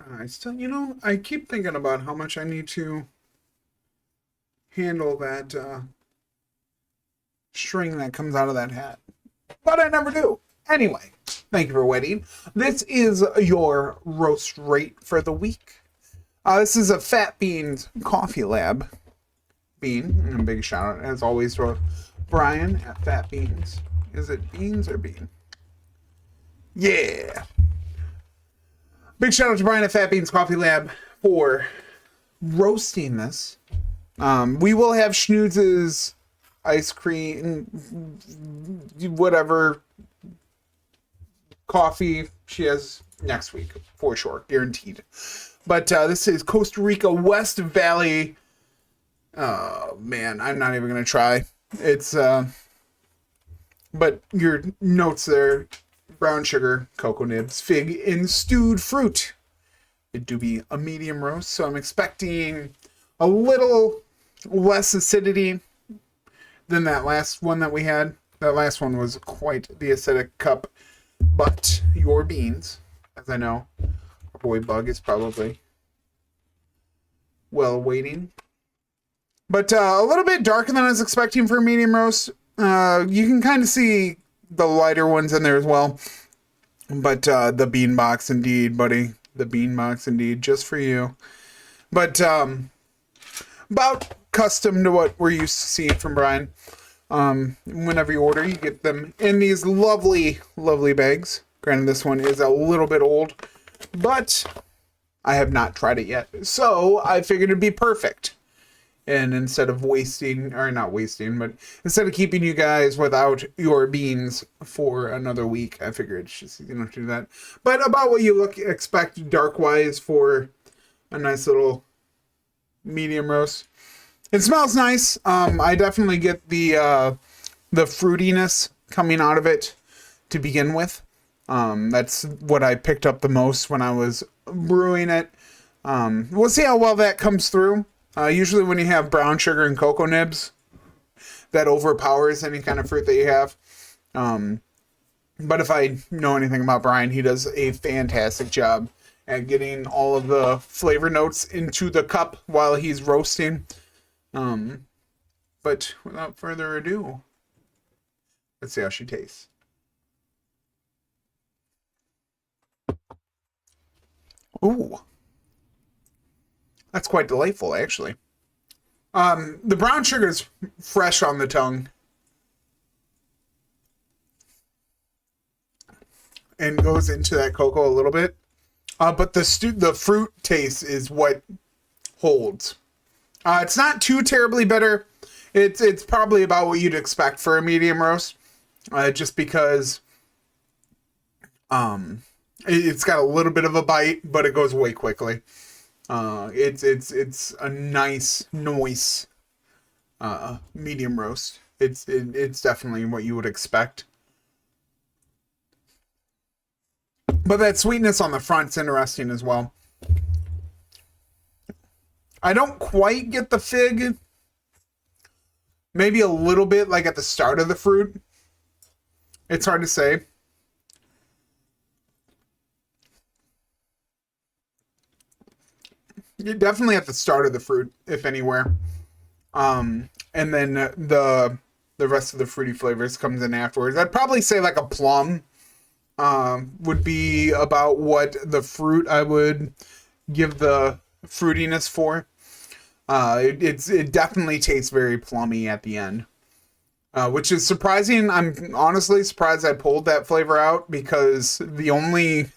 I still, I keep thinking about how much I need to handle that string that comes out of that hat. But I never do. Anyway, thank you for waiting. This is your roast rate for the week. This is a Fat Beans Coffee Lab bean. And a big shout out, as always, to Brian at Fat Beans. Is it beans or bean? Yeah. Big shout out to Brian at Fat Beans Coffee Lab for roasting this. We will have Schnooz's ice cream, whatever coffee she has next week, for sure, guaranteed. But this is Costa Rica West Valley. Oh, man, I'm not even going to try. It's, but your notes there, brown sugar, cocoa nibs, fig, and stewed fruit. It do be a medium roast, so I'm expecting a little less acidity than that last one that we had. That last one was quite the acidic cup, but your beans, as I know, our boy Bug is probably well waiting. But a little bit darker than I was expecting for a medium roast. You can kind of see the lighter ones in there as well. But the bean box indeed, buddy. The bean box indeed, just for you. But about custom to what we're used to seeing from Brian. Whenever you order, you get them in these lovely, lovely bags. Granted, this one is a little bit old, but I have not tried it yet. So I figured it'd be perfect. And instead of wasting, or not wasting, but instead of keeping you guys without your beans for another week, I figured it's just to do that. But about what you expect dark-wise for a nice little medium roast. It smells nice. I definitely get the fruitiness coming out of it to begin with. That's what I picked up the most when I was brewing it. We'll see how well that comes through. Usually when you have brown sugar and cocoa nibs, that overpowers any kind of fruit that you have. But if I know anything about Brian, he does a fantastic job at getting all of the flavor notes into the cup while he's roasting. But without further ado, let's see how she tastes. Ooh. That's quite delightful, actually. The brown sugar is fresh on the tongue. And goes into that cocoa a little bit. But the fruit taste is what holds. It's not too terribly bitter. It's probably about what you'd expect for a medium roast. Just because it's got a little bit of a bite, but it goes away quickly. It's a nice medium roast. It's definitely what you would expect. But that sweetness on the front's interesting as well. I don't quite get the fig. Maybe a little bit like at the start of the fruit. It's hard to say. You're definitely at the start of the fruit, if anywhere. And then the rest of the fruity flavors comes in afterwards. I'd probably say like a plum would be about what the fruit I would give the fruitiness for. It definitely tastes very plummy at the end. Which is surprising. I'm honestly surprised I pulled that flavor out because the only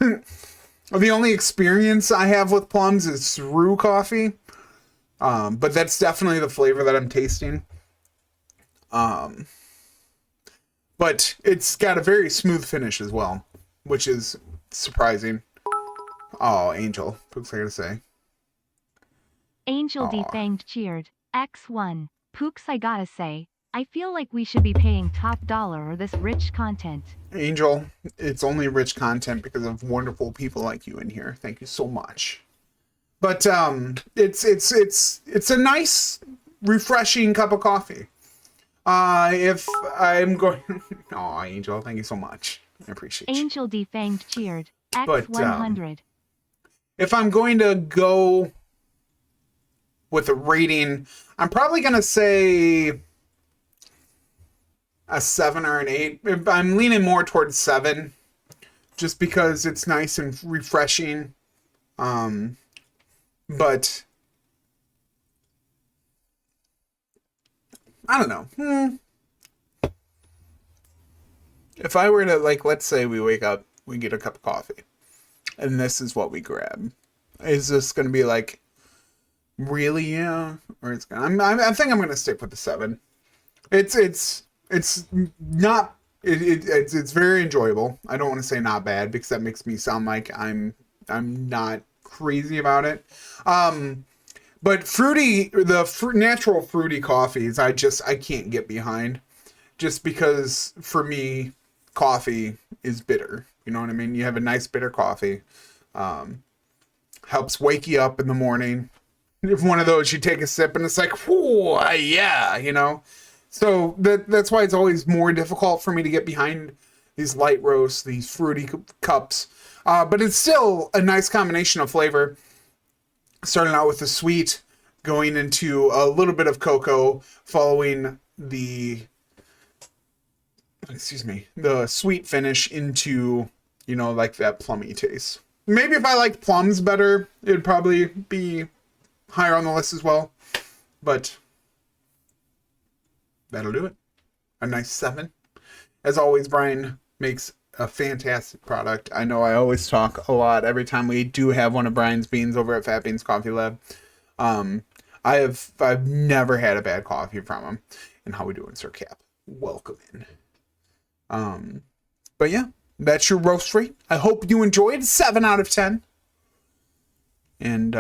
experience I have with plums is through coffee. But that's definitely the flavor that I'm tasting. But it's got a very smooth finish as well, which is surprising. Oh, Angel. Pooks, I gotta say. Angel defanged cheered. X1. Pooks, I gotta say, I feel like we should be paying top dollar or this rich content. Angel, it's only rich content because of wonderful people like you in here. Thank you so much. But it's a nice, refreshing cup of coffee. If I'm going, oh, Angel, thank you so much. I appreciate you. Angel defanged cheered. X100. if I'm going to go with a rating, I'm probably going to say a 7 or an 8. I'm leaning more towards 7 just because it's nice and refreshing. But I don't know. If I were to, like, let's say we wake up, we get a cup of coffee, and this is what we grab. Is this going to be like, really? Yeah. Or it's gonna, I think I'm going to stick with the 7. It's not, it's very enjoyable. I don't want to say not bad because that makes me sound like I'm not crazy about it. But fruity, natural fruity coffees, I can't get behind, just because for me, coffee is bitter. You know what I mean? You have a nice bitter coffee, helps wake you up in the morning. If one of those, you take a sip and it's like, whoo, yeah, you know? So that's why it's always more difficult for me to get behind these light roasts, these fruity cups. But it's still a nice combination of flavor. Starting out with the sweet, going into a little bit of cocoa, following the sweet finish into, you know, like that plummy taste. Maybe if I liked plums better, it'd probably be higher on the list as well. But that'll do it. A nice 7. As always, Brian makes a fantastic product. I know I always talk a lot every time we do have one of Brian's beans over at Fat Beans Coffee Lab. I've never had a bad coffee from him. And how we doing, Sir Cap? Welcome in. But yeah, that's your roast rate. I hope you enjoyed. 7 out of 10. And